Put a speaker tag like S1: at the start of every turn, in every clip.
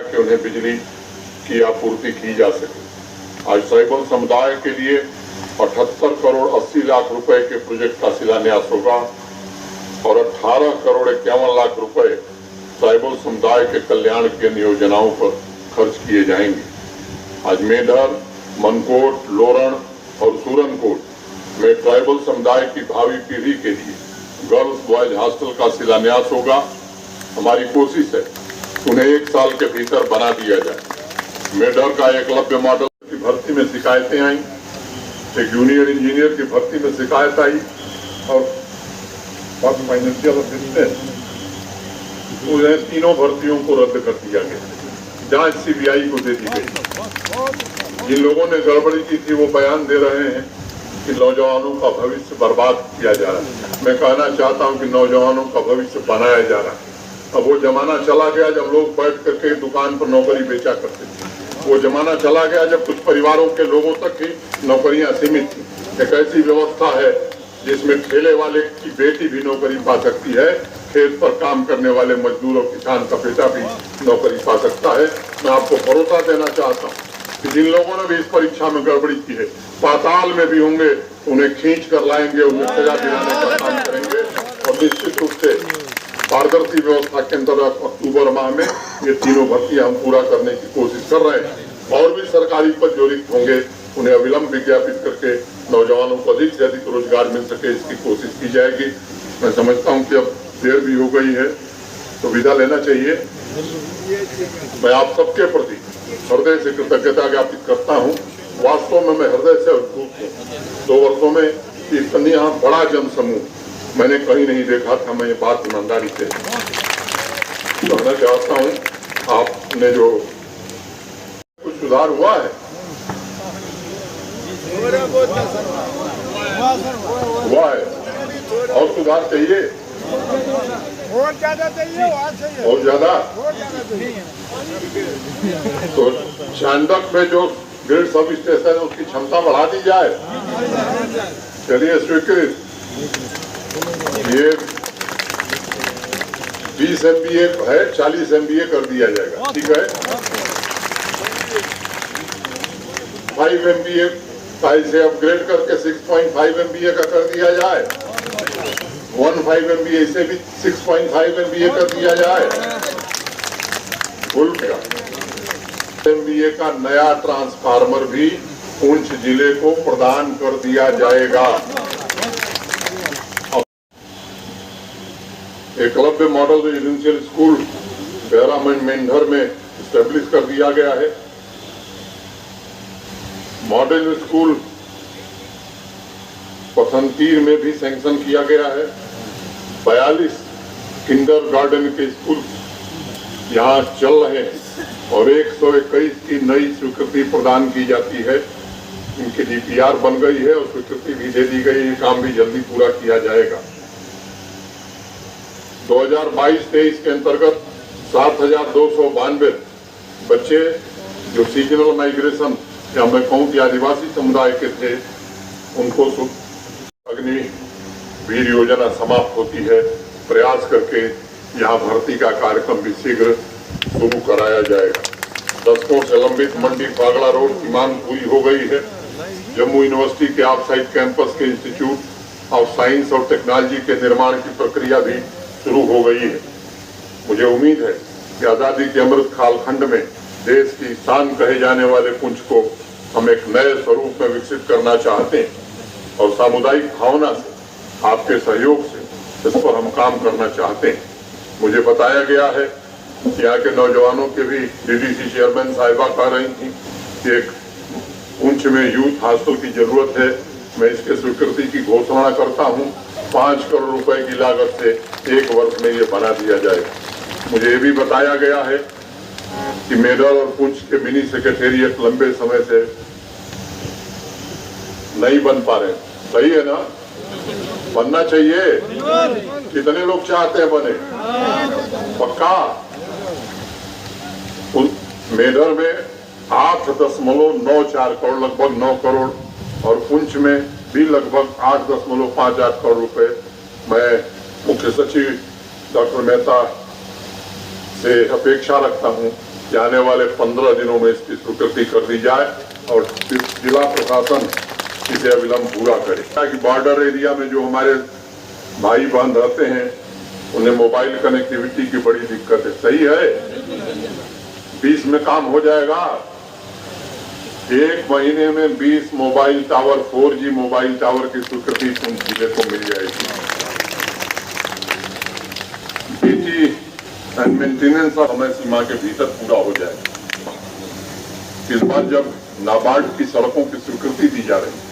S1: कि उन्हें बिजली की आपूर्ति की जा सके। आज ट्राइबल समुदाय के लिए 78 करोड़ 80 लाख रुपए के प्रोजेक्ट का शिलान्यास होगा और 18 करोड़ 51 लाख रुपए ट्राइबल समुदाय के कल्याण की अन्य योजनाओं पर खर्च किए जाएंगे। आज मेढर, मनकोट, लोरण और सूरनकोट में ट्राइबल समुदाय की भावी पीढ़ी के लिए गर्ल्स बॉयज हॉस्टल का शिलान्यास होगा। हमारी कोशिश है उन्हें 1 साल के भीतर बना दिया जाए। मेढर का एकलव्य मॉडल की भर्ती में शिकायतें आई, एक जूनियर इंजीनियर की भर्ती में शिकायत आई और फाइनेंशियल असिस्टेंट, उन्हें तीनों भर्तियों को रद्द कर दिया गया। जांच सीबीआई को दे दी गई। जिन लोगों ने गड़बड़ी की थी वो बयान दे रहे हैं कि नौजवानों का भविष्य बर्बाद किया जा रहा है। मैं कहना चाहता हूं कि नौजवानों का भविष्य बनाया जा रहा है। अब वो जमाना चला गया जब लोग बैठ करके दुकान पर नौकरी बेचा करते थे। वो जमाना चला गया जब कुछ परिवारों के लोगों तक ही नौकरियां सीमित थी। एक ऐसी व्यवस्था है जिसमें ठेले वाले की बेटी भी नौकरी पा सकती है, खेत पर काम करने वाले मजदूर और किसान का बेटा भी नौकरी पा सकता है। मैं आपको भरोसा देना चाहता हूँ कि जिन लोगों ने भी इस परीक्षा में गड़बड़ी की है, पाताल में भी होंगे, उन्हें खींच कर लाएंगे, उन्हें सजा दिलाने का काम करेंगे और निश्चित रूप से पारदर्शी व्यवस्था के अंतर्गत अक्टूबर माह में ये तीनों भर्तियां हम पूरा करने की कोशिश कर रहे हैं। और भी सरकारी पद जो रिक्त होंगे उन्हें अविलंब विज्ञापित करके नौजवानों को अधिक से अधिक रोजगार मिल सके, इसकी कोशिश की जाएगी। मैं समझता हूँ कि अब देर भी हो गई है तो विदा लेना चाहिए। मैं आप सबके प्रति हृदय से कृतज्ञता ज्ञापित करता हूँ। वास्तव में मैं हृदय से अद्भुत हूँ। 2 वर्षों में इतना बड़ा जन समूह मैंने कहीं नहीं देखा था। मैं ये बात ईमानदारी से कहना चाहता हूँ। आपने जो कुछ सुधार हुआ है और सुधार चाहिए,
S2: और ज्यादा चाहिए,
S1: और ज्यादा। तो चांदक में जो ग्रिड सब स्टेशन है उसकी क्षमता बढ़ा दी जाए। चलिए स्वीकृत। ये 20 MVA है, 40 MVA कर दिया जाएगा। ठीक है। 5 MVA का इसे अपग्रेड करके 6.5 MVA का कर दिया जाए। 15 MVA इसे भी 6.5 MVA कर दिया जाए। उल्टा MVA का नया ट्रांसफार्मर भी पुंछ जिले को प्रदान कर दिया जाएगा। एकलव्य मॉडल रेजिडेंशियल स्कूल गैरामंड मेंढर में स्टेब्लिश कर दिया गया है। मॉडल स्कूल पसंतीर में भी सैंक्शन किया गया है। 42 किंडरगार्टन के स्कूल यहाँ चल रहे हैं और 121 की नई स्वीकृति प्रदान की जाती है। इनकी DPR बन गई है और स्वीकृति भी दे दी गई है। काम भी जल्दी पूरा किया जाएगा। 2022-23 के अंतर्गत 7,292 बच्चे जो सीजनल माइग्रेशन या मैं कहूँ कि आदिवासी समुदाय के थे, उनको अग्निवीर योजना समाप्त होती है। प्रयास करके यहाँ भर्ती का कार्यक्रम भी शीघ्र शुरू कराया जाएगा। दशकों से लंबित मंडी फागड़ा रोड की मांग पूरी हो गई है। जम्मू यूनिवर्सिटी के ऑफसाइट कैंपस के इंस्टीट्यूट ऑफ साइंस और टेक्नोलॉजी के निर्माण की प्रक्रिया भी शुरू हो गई है। मुझे उम्मीद है कि आजादी के अमृत कालखंड में देश की शान कहे जाने वाले पुंछ को हम एक नए स्वरूप में विकसित करना चाहते हैं और सामुदायिक भावना से, आपके सहयोग से इस पर हम काम करना चाहते हैं। मुझे बताया गया है कि यहाँ के नौजवानों के भी DDC चेयरमैन साहिबा कह रही थी कि एक पुंछ में यूथ हॉस्टल की जरूरत है। मैं इसके स्वीकृति की घोषणा करता हूँ। 5 करोड़ रुपए की लागत से 1 वर्ष में ये बना दिया जाएगा। मुझे ये भी बताया गया है कि मेढर और पुंछ के मिनी सेक्रेटेरिएट लंबे समय से नहीं बन पा रहे। सही है ना? बनना चाहिए। कितने लोग चाहते हैं बने? पक्का? मेढर में 8.94 करोड़, लगभग 9 करोड़ और पुंछ में भी लगभग 8.58 करोड़ रुपए मैं मुख्य सचिव डॉक्टर मेहता से अपेक्षा रखता हूं कि आने वाले 15 दिनों में इसकी स्वीकृति कर दी जाए और जिला प्रशासन इसे अविलंब पूरा करे, ताकि बॉर्डर एरिया में जो हमारे भाई बहन रहते हैं उन्हें मोबाइल कनेक्टिविटी की बड़ी दिक्कत है। सही है, 20 में काम हो जाएगा। 1 महीने में 20 mobile tower, 4G mobile tower की स्वीकृति पुंछ जिले को मिल जाएगी। बीटी एंड मेंटेनेंस समय सीमा के भीतर पूरा हो जाएगा। इस बार जब नाबार्ड की सड़कों की स्वीकृति दी जा रही है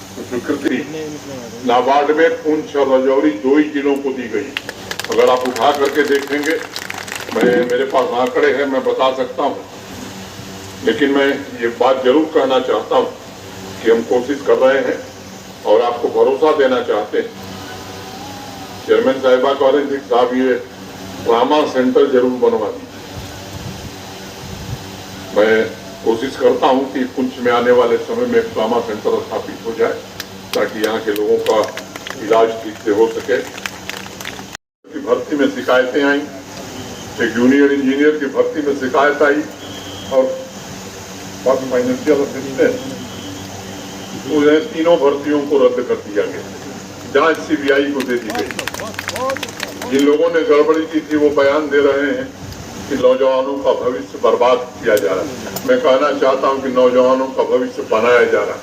S1: तो स्वीकृति नाबार्ड में पुंछ और राजौरी 2 ही जिलों को दी गई। अगर आप उठा करके देखेंगे, मेरे पास आंकड़े हैं, मैं बता सकता हूं, लेकिन मैं ये बात जरूर कहना चाहता हूं कि हम कोशिश कर रहे हैं और आपको भरोसा देना चाहते हैं। चेयरमैन साहिबा कह रहे थे साहब ये ट्रामा सेंटर जरूर बनवा दीजिए। मैं कोशिश करता हूं कि पुंछ में आने वाले समय में एक ट्रामा सेंटर स्थापित हो जाए ताकि यहाँ के लोगों का इलाज ठीक से हो सके। भर्ती में शिकायतें आई, एक जूनियर इंजीनियर की भर्ती में शिकायत आई और फाइनेंशियल असिस्टेंट, उन्हें तीनों भर्तियों को रद्द कर दिया गया, जांच CBI को दे दी गई। जिन लोगों ने गड़बड़ी की थी वो बयान दे रहे हैं कि नौजवानों का भविष्य बर्बाद किया जा रहा है। मैं कहना चाहता हूं कि नौजवानों का भविष्य बनाया जा रहा है।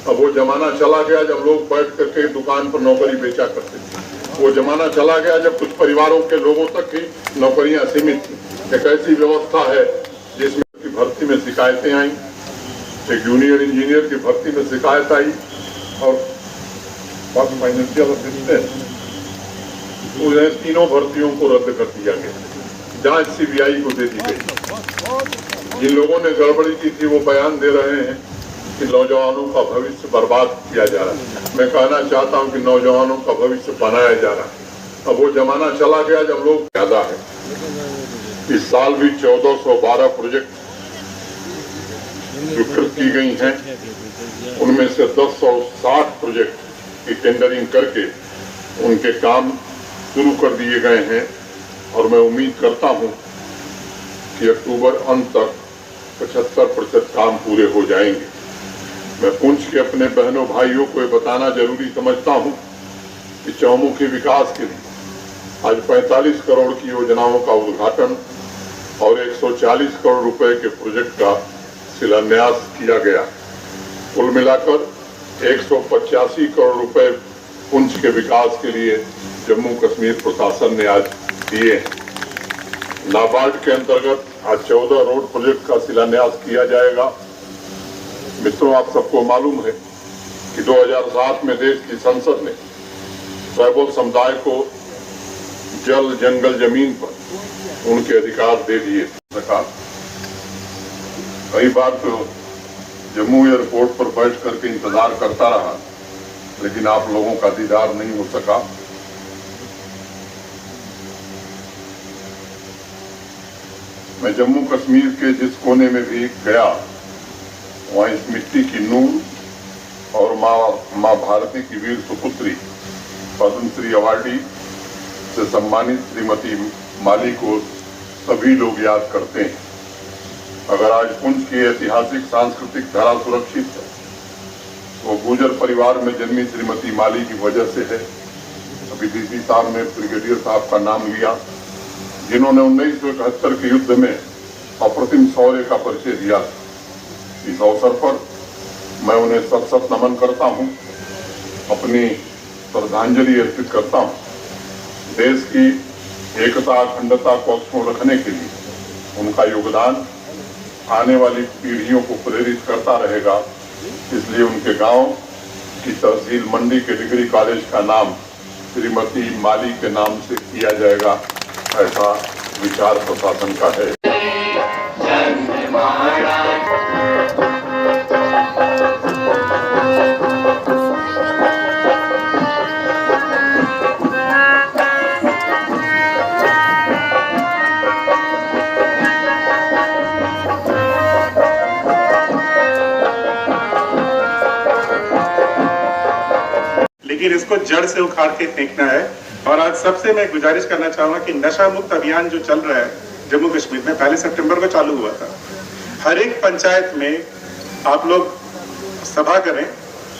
S1: अब वो जमाना चला गया जब लोग बैठ करके दुकान पर नौकरी बेचा करते थे। वो जमाना चला गया जब कुछ परिवारों के लोगों तक ही नौकरियां सीमित थी। एक ऐसी व्यवस्था है जिसमें की भर्ती में शिकायतें आई, एक जूनियर इंजीनियर की भर्ती में शिकायत आई और फाइनेंशियल असिस्टेंट, उन्हें तीनों भर्तियों को रद्द कर दिया गया, जांच CBI को दे दी गई। जिन लोगों ने गड़बड़ी की थी वो बयान दे रहे हैं कि नौजवानों का भविष्य बर्बाद किया जा रहा है। मैं कहना चाहता हूं कि नौजवानों का भविष्य बनाया जा रहा है। अब वो जमाना चला गया जब लोग ज्यादा है। इस साल भी 1412 प्रोजेक्ट स्वीकृत की गई हैं। उनमें से 1060 प्रोजेक्ट की टेंडरिंग करके उनके काम शुरू कर दिए गए हैं और मैं उम्मीद करता हूं कि अक्टूबर अंत तक 75% काम पूरे हो जाएंगे। मैं पुंछ के अपने बहनों भाइयों को ये बताना जरूरी समझता हूं कि चौमुखी विकास के लिए आज 45 करोड़ की योजनाओं का उद्घाटन और 140 करोड़ रुपए के प्रोजेक्ट का शिलान्यास किया गया। कुल मिलाकर 185 करोड़ रुपए पुंछ के विकास के लिए जम्मू कश्मीर प्रशासन ने आज दिए हैं। नाबार्ड के अंतर्गत आज 14 रोड प्रोजेक्ट का शिलान्यास किया जाएगा। मित्रों, आप सबको मालूम है कि 2007 में देश की संसद ने ट्राइबल समुदाय को जल, जंगल, जमीन पर उनके अधिकार दे दिए। कई बार तो जम्मू एयरपोर्ट पर बैठ करके इंतजार करता रहा, लेकिन आप लोगों का दीदार नहीं हो सका। मैं जम्मू कश्मीर के जिस कोने में भी गया वहाँ इस मिट्टी की नूर और माँ भारती की वीर सुपुत्री पद्मश्री अवार्डी से सम्मानित श्रीमती माली को सभी लोग याद करते हैं। अगर आज पुंछ की ऐतिहासिक सांस्कृतिक धारा सुरक्षित है वो गुर्जर परिवार में जन्मी श्रीमती माली की वजह से है। अभी डीसी साहब ने ब्रिगेडियर साहब का नाम लिया, जिन्होंने 1971 के युद्ध में अप्रतिम शौर्य का परिचय दिया। इस अवसर पर मैं उन्हें सत नमन करता हूं, अपनी श्रद्धांजलि अर्पित करता हूं। देश की एकता, अखंडता को अक्षुण्ण रखने के लिए उनका योगदान आने वाली पीढ़ियों को प्रेरित करता रहेगा। इसलिए उनके गांव की तहसील मंडी के डिग्री कॉलेज का नाम श्रीमती माली के नाम से किया जाएगा, ऐसा विचार प्रशासन का है।
S3: लेकिन इसको जड़ से उखाड़ के फेंकना है। और आज सबसे मैं गुजारिश करना चाहूंगा कि नशा मुक्त अभियान जो चल रहा है जम्मू कश्मीर में 1 सितंबर को चालू हुआ था। हर एक पंचायत में आप लोग सभा करें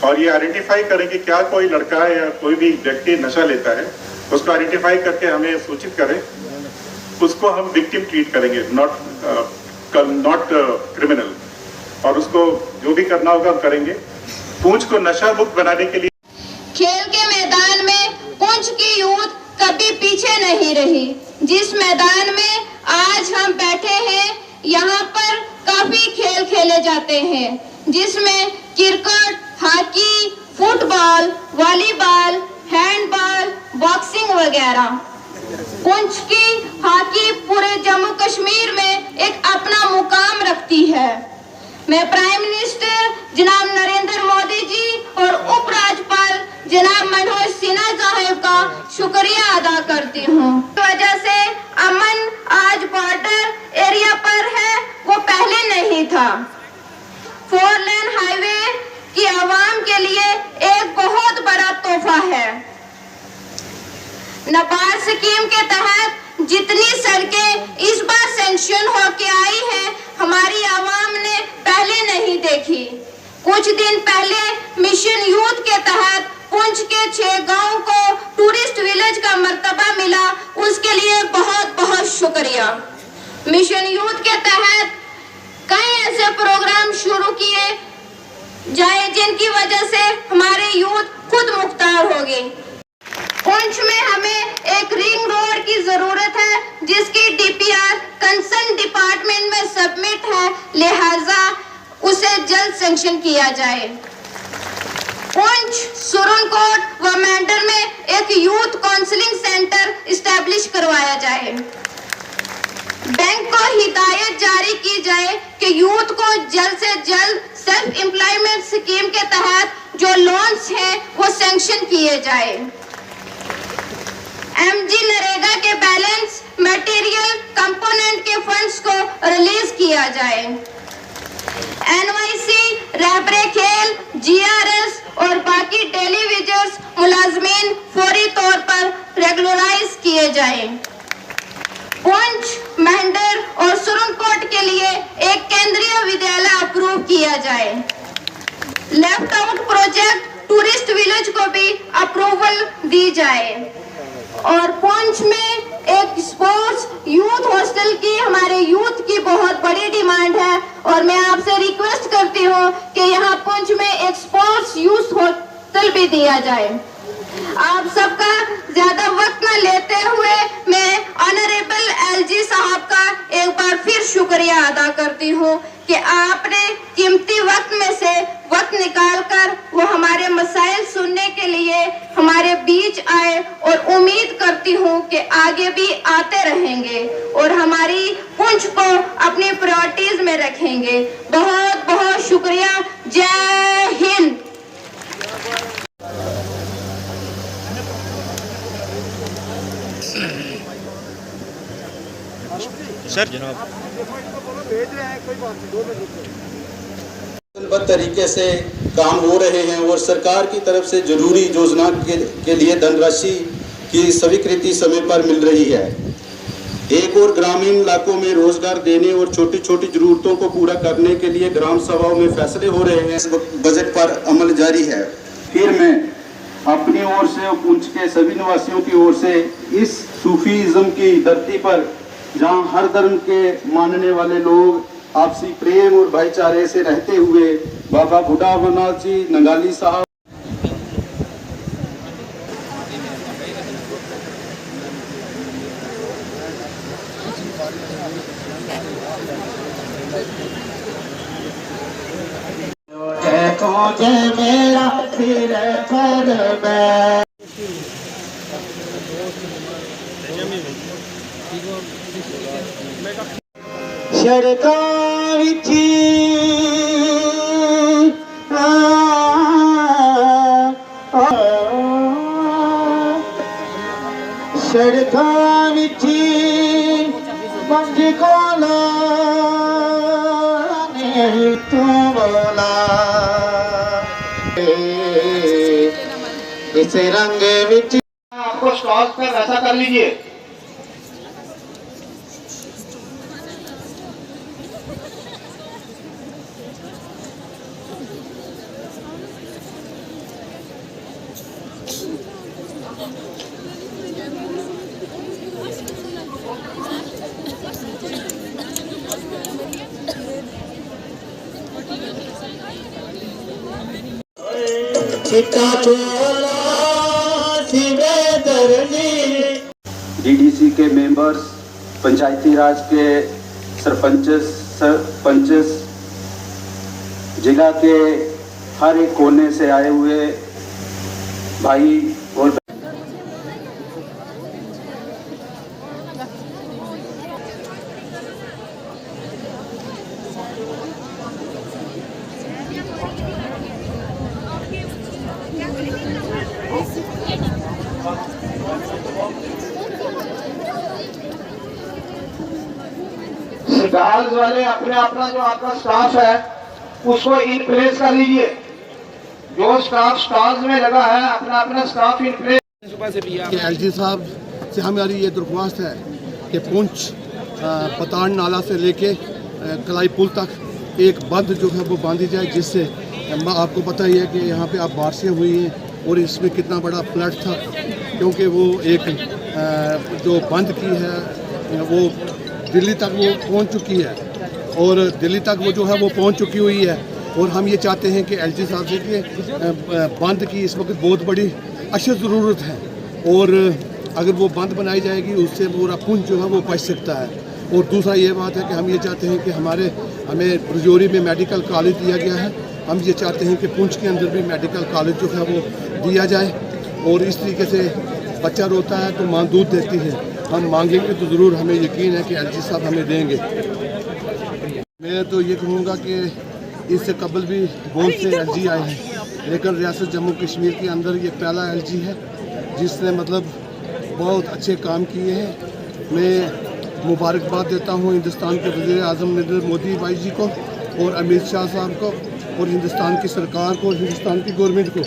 S3: और ये आइडेंटिफाई करें कि क्या कोई लड़का या कोई भी व्यक्ति नशा लेता है, उसको आइडेंटिफाई करके हमें सूचित करें, उसको हम विक्टिम ट्रीट करेंगे, नॉट क्रिमिनल, और उसको जो भी करना होगा हम करेंगे। पुंछ को नशा मुक्त बनाने के लिए
S4: खेल के मैदान में पुंछ की यूथ कभी पीछे नहीं रही। जिस मैदान में आज हम बैठे हैं, यहाँ पर काफी खेल खेले जाते हैं, जिसमें cricket, hockey, football, volleyball, handball, boxing वगैरह। पुंछ की हॉकी पूरे जम्मू कश्मीर में एक अपना मुकाम रखती है। मैं प्राइम मिनिस्टर जनाब नरेंद्र मोदी जी और उपराज्यपाल जनाब मनोज सिन्हा साहब का शुक्रिया अदा करती हूँ। इस वजह से अमन आज बॉर्डर एरिया पर है, वो पहले नहीं था। 4 लेन हाईवे की आवाम के लिए एक बहुत बड़ा तोहफा है। नबार्ड स्कीम के तहत जितनी सड़कें इस बार सैंक्शन होके आई है, हमारी आवाम ने पहले नहीं देखी। कुछ दिन पहले मिशन यूथ के तहत पुंछ के 6 गांव को टूरिस्ट विलेज का मर्तबा मिला, उसके लिए बहुत बहुत शुक्रिया। मिशन यूथ के तहत कई ऐसे प्रोग्राम शुरू किए जाए जिनकी वजह से हमारे यूथ खुद मुख्तार हो गए। पुंछ में हमें एक रिंग रोड की जरूरत है, जिसकी डीपीआर कंसर्न डिपार्टमेंट में सबमिट है, लिहाजा उसे जल्द सैंक्शन किया जाए। पुंछ, सुरनकोट व मेंढर में एक यूथ काउंसलिंग सेंटर इस्टेब्लिश करवाया जाए। बैंक को हिदायत जारी की जाए कि यूथ को जल्द से जल्द सेल्फ एम्प्लॉयमेंट स्कीम के तहत जो लोन्स हैं वो सैंक्शन किए जाए। एमजी नरेगा के बैलेंस मटेरियल कंपोनेंट के फंड्स को रिलीज किया जाए। एनवाईसी, रहबरे खेल, जीआरएस और बाकी डेली वेजर्स मुलाजमीन फौरी तौर पर रेगुलराइज किए जाए। पुंछ, मेंढर और सुरनकोट के लिए एक केंद्रीय विद्यालय अप्रूव किया जाए। Left out project tourist village को भी अप्रूवल दी जाए। और पुंछ में एक स्पोर्ट्स यूथ हॉस्टल की हमारे यूथ की बहुत बड़ी डिमांड है, और मैं आपसे रिक्वेस्ट करती हूँ कि यहाँ पुंछ में एक स्पोर्ट्स यूथ हॉस्टल भी दिया जाए। आप सबका ज्यादा वक्त न लेते हुए मैं ऑनरेबल एलजी साहब का एक बार फिर शुक्रिया अदा करती हूँ कि आपने कीमती वक्त में से वक्त निकालकर वो हमारे मसाइल सुनने के लिए हमारे बीच आए, और उम्मीद करती हूँ कि आगे भी आते रहेंगे और हमारी पुंछ को अपनी प्रायोरिटीज में रखेंगे। बहुत बहुत शुक्रिया। जय हिंद।
S5: सर जनाब
S6: तरीके से काम हो रहे हैं और सरकार की तरफ से जरूरी योजना के लिए धनराशि की स्वीकृति समय पर मिल रही है। एक और ग्रामीण इलाकों में रोजगार देने और छोटी छोटी जरूरतों को पूरा करने के लिए ग्राम सभाओं में फैसले हो रहे हैं। बजट पर अमल जारी है। फिर मैं अपनी ओर से और पुंछ के सभी निवासियों की ओर से इस सूफीज्म की धरती पर, जहां हर धर्म के मानने वाले लोग आपसी प्रेम और भाईचारे से रहते हुए, बाबा बुढ़ा अमरनाथ जी नंगाली साहब मेरा फिर पर सड़कां विच सड़कां विच मंज कोला नहीं तू बोला इस रंग विच। आपको स्टॉल पर वैसा कर लीजिए। डीडीसी के मेंबर्स, पंचायती राज के सरपंचेस, जिला के हर एक कोने से आए हुए भाई और
S2: गार्ल्स वाले अपना जो आपका स्टाफ है उसको इन प्लेस कर लीजिए। जो स्टाफ स्टॉल्स में लगा है अपना स्टाफ इन प्लेस।
S5: एलजी साहब से हमारी ये दरख्वास्त है कि पुंछ पतान नाला से लेके कलाई पुल तक एक बंद जो है वो बांधी जाए, जिससे आपको पता ही है कि यहाँ पे आप बारिशें हुई हैं और इसमें कितना बड़ा फ्लड था, क्योंकि वो एक जो बंद की है वो दिल्ली तक वो पहुँच चुकी है और दिल्ली तक वो जो है वो पहुँच चुकी हुई है। और हम ये चाहते हैं कि एलजी साहब से कि बंद की इस वक्त बहुत बड़ी अशद ज़रूरत है और अगर वो बंद बनाई जाएगी उससे पूरा पुंछ जो है वो बच सकता है। और दूसरा ये बात है कि हम ये चाहते हैं कि हमें रजौरी में मेडिकल कॉलेज दिया गया है, हम ये चाहते हैं कि पुंछ के अंदर भी मेडिकल कॉलेज जो है वो दिया जाए। और इस तरीके से बच्चा रोता है तो माँ दूध देती है, हम मांगेंगे तो ज़रूर, हमें यकीन है कि एलजी साहब हमें देंगे। मैं तो ये कहूँगा कि इससे कबल भी बहुत से एलजी आए हैं, लेकिन रियासत जम्मू कश्मीर के अंदर ये पहला एलजी है जिसने मतलब बहुत अच्छे काम किए हैं। मैं मुबारकबाद देता हूँ हिंदुस्तान के वज़ीर आज़म नरेंद्र मोदी भाई जी को और अमित शाह साहब को और हिंदुस्तान की सरकार को, हिंदुस्तान की गवर्नमेंट को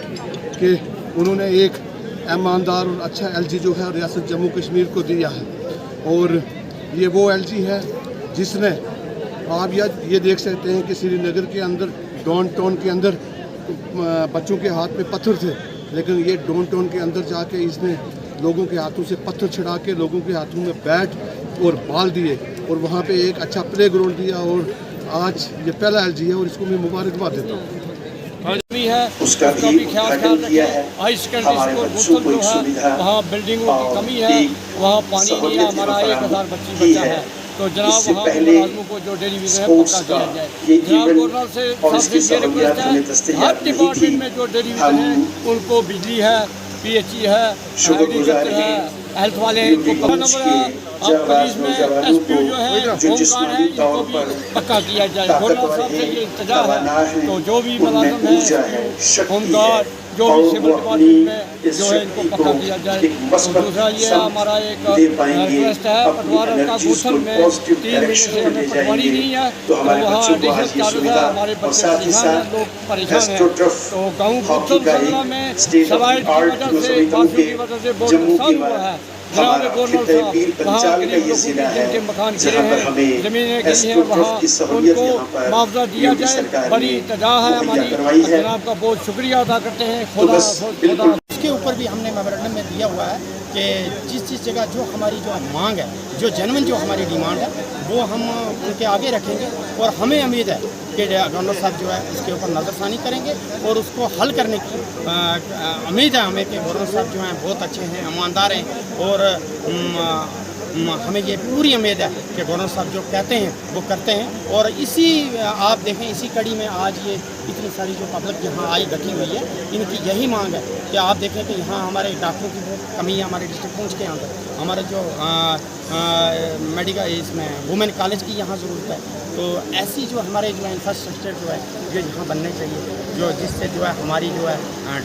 S5: कि उन्होंने एक ईमानदार और अच्छा एलजी जो है रियासत जम्मू कश्मीर को दिया है। और ये वो एलजी है जिसने आप ये देख सकते हैं कि श्रीनगर के अंदर डाउन टाउन के अंदर बच्चों के हाथ में पत्थर थे, लेकिन ये डाउन टाउन के अंदर जाके इसने लोगों के हाथों से पत्थर छुड़ा के लोगों के हाथों में बैट और बॉल दिए और वहाँ पे एक अच्छा प्ले ग्राउंड दिया। और आज ये पहला एलजी है और इसको मैं मुबारकबाद देता हूँ।
S7: है उसका भी ख्याल किया है। हाई सेकेंडरी स्कूल बुलसन जो है वहाँ बिल्डिंगों की कमी है, वहाँ पानी नहीं है, हमारा 1000 बच्चा है, तो जनाब वहाँ मुलाजमों को जो डेलीविजन है पक्का किया जाए। जनाब गवर्नर से सबसे ये रिक्वेस्ट है, हर डिपार्टमेंट में जो डेलीविजन है उनको बिजली है, पीएचई है, एग्रीकल्चर है, हेल्थ वाले हैं, इनको पक्का नंबर है। अब पुलिस में एसपीओ जो है होमगार्ड है, इनको भी पक्का किया जाए। गवर्नर साहब से ये इंतजार है, तो जो भी मुलाजिम है होमगार्ड जो भी सिविल डिपार्टमेंट में जो है इनको पक्का किया जाए। तो दूसरा ये हमारा एक रिक्वेस्ट है, पटवार का गुलशन में 3 महीने से हमें पटवारी नहीं है, तो वहाँ एडिशनल चार्ज है, हमारे बच्चे परेशान हैं, लोग परेशान हैं। तो गाँव गुलशन में सवाइड की वजह से, बारिशों की वजह से बहुत नुकसान हुआ है। जनाब गवर्नर साहब वहाँ गरीब लोगों के जिनके मकान गिरे हैं, ज़मीनें गई हैं, वहाँ उनको मुआवजा दिया जाए। बड़ी इंतजा है हमारी, जनाब का बहुत शुक्रिया अदा करते हैं। खुदा
S8: इसके ऊपर भी हमने मेमोरेंडम में दिया हुआ है कि जिस जगह जो हमारी जो मांग है, जो जेन्युइन जो हमारी डिमांड है, वो हम उनके आगे रखेंगे। और हमें उम्मीद है कि गवर्नर साहब जो है इसके ऊपर नज़रसानी करेंगे और उसको हल करने की उम्मीद है हमें कि गवर्नर साहब जो हैं बहुत अच्छे हैं, ईमानदार हैं। और हमें ये पूरी उम्मीद है कि गवर्नर साहब जो कहते हैं वो करते हैं। और इसी आप देखें, इसी कड़ी में आज ये इतनी सारी जो पब्लिक यहाँ आई इकट्ठी हुई है, इनकी यही मांग है कि आप देखें कि यहाँ हमारे डॉक्टरों की बहुत कमी है। हमारे डिस्ट्रिक्ट पुंछ के अंदर हमारे जो मेडिकल इसमें वुमेन कॉलेज की यहाँ ज़रूरत है। तो ऐसी जो हमारे जो इंफ्रास्ट्रक्चर जो है जो यहाँ बनने चाहिए, जो जिससे जो है हमारी जो है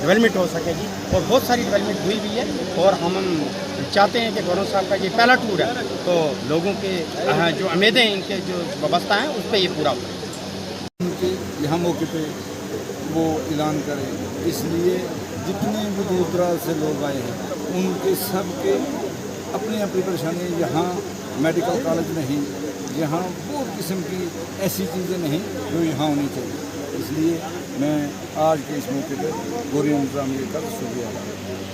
S8: डेवलपमेंट हो सकेगी। और बहुत सारी डेवलपमेंट हुई भी है और हम चाहते हैं कि गवर्नर साहब का ये पहला टूर है, तो लोगों के जो उम्मीदें इनके जो व्यवस्था हैं उस पर ये पूरा हो।
S9: उनके यहाँ मौके पे वो ऐलान करें, इसलिए जितने भी दूर दराज से लोग आए हैं उनके सब के अपनी अपनी परेशानी, यहाँ मेडिकल कॉलेज नहीं, यहाँ बहुत किस्म की ऐसी चीज़ें नहीं जो यहाँ होनी चाहिए। इसलिए मैं आज के इस मौके पर गौरी इंतजामिया का शुक्रिया अदा करता हूँ।